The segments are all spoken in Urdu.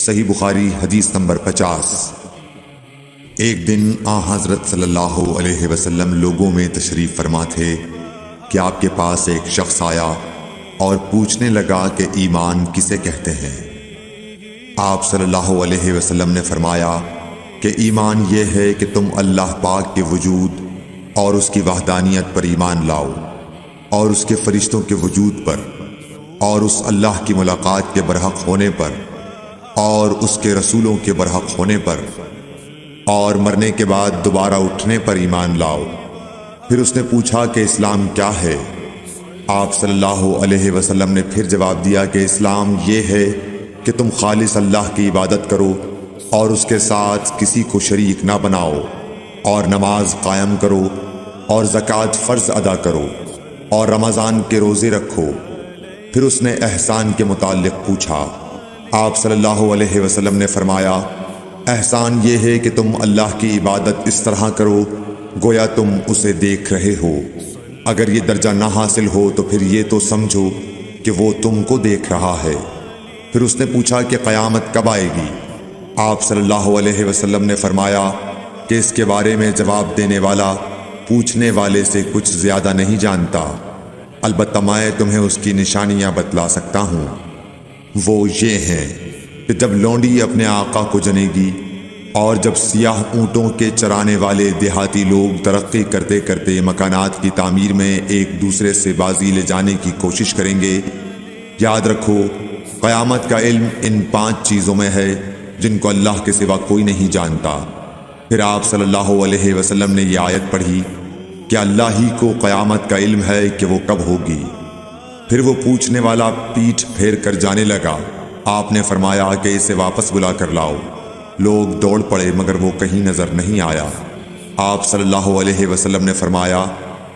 صحیح بخاری حدیث نمبر 50۔ ایک دن حضرت صلی اللہ علیہ وسلم لوگوں میں تشریف فرما تھے کہ آپ کے پاس ایک شخص آیا اور پوچھنے لگا کہ ایمان کسے کہتے ہیں۔ آپ صلی اللہ علیہ وسلم نے فرمایا کہ ایمان یہ ہے کہ تم اللہ پاک کے وجود اور اس کی وحدانیت پر ایمان لاؤ، اور اس کے فرشتوں کے وجود پر، اور اس اللہ کی ملاقات کے برحق ہونے پر، اور اس کے رسولوں کے برحق ہونے پر، اور مرنے کے بعد دوبارہ اٹھنے پر ایمان لاؤ۔ پھر اس نے پوچھا کہ اسلام کیا ہے؟ آپ صلی اللہ علیہ وسلم نے پھر جواب دیا کہ اسلام یہ ہے کہ تم خالص اللہ کی عبادت کرو اور اس کے ساتھ کسی کو شریک نہ بناؤ، اور نماز قائم کرو، اور زکوٰۃ فرض ادا کرو، اور رمضان کے روزے رکھو۔ پھر اس نے احسان کے متعلق پوچھا۔ آپ صلی اللہ علیہ وسلم نے فرمایا، احسان یہ ہے کہ تم اللہ کی عبادت اس طرح کرو گویا تم اسے دیکھ رہے ہو۔ اگر یہ درجہ نہ حاصل ہو تو پھر یہ تو سمجھو کہ وہ تم کو دیکھ رہا ہے۔ پھر اس نے پوچھا کہ قیامت کب آئے گی؟ آپ صلی اللہ علیہ وسلم نے فرمایا کہ اس کے بارے میں جواب دینے والا پوچھنے والے سے کچھ زیادہ نہیں جانتا، البتہ میں تمہیں اس کی نشانیاں بتلا سکتا ہوں۔ وہ یہ ہیں کہ جب لونڈی اپنے آقا کو جنے گی، اور جب سیاہ اونٹوں کے چرانے والے دیہاتی لوگ ترقی کرتے کرتے مکانات کی تعمیر میں ایک دوسرے سے بازی لے جانے کی کوشش کریں گے۔ یاد رکھو، قیامت کا علم ان 5 چیزوں میں ہے جن کو اللہ کے سوا کوئی نہیں جانتا۔ پھر آپ صلی اللہ علیہ وسلم نے یہ آیت پڑھی کہ اللہ ہی کو قیامت کا علم ہے کہ وہ کب ہوگی۔ پھر وہ پوچھنے والا پیٹھ پھیر کر جانے لگا۔ آپ نے فرمایا کہ اسے واپس بلا کر لاؤ۔ لوگ دوڑ پڑے مگر وہ کہیں نظر نہیں آیا۔ آپ صلی اللہ علیہ وسلم نے فرمایا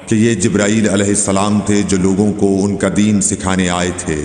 کہ یہ جبرائیل علیہ السلام تھے جو لوگوں کو ان کا دین سکھانے آئے تھے۔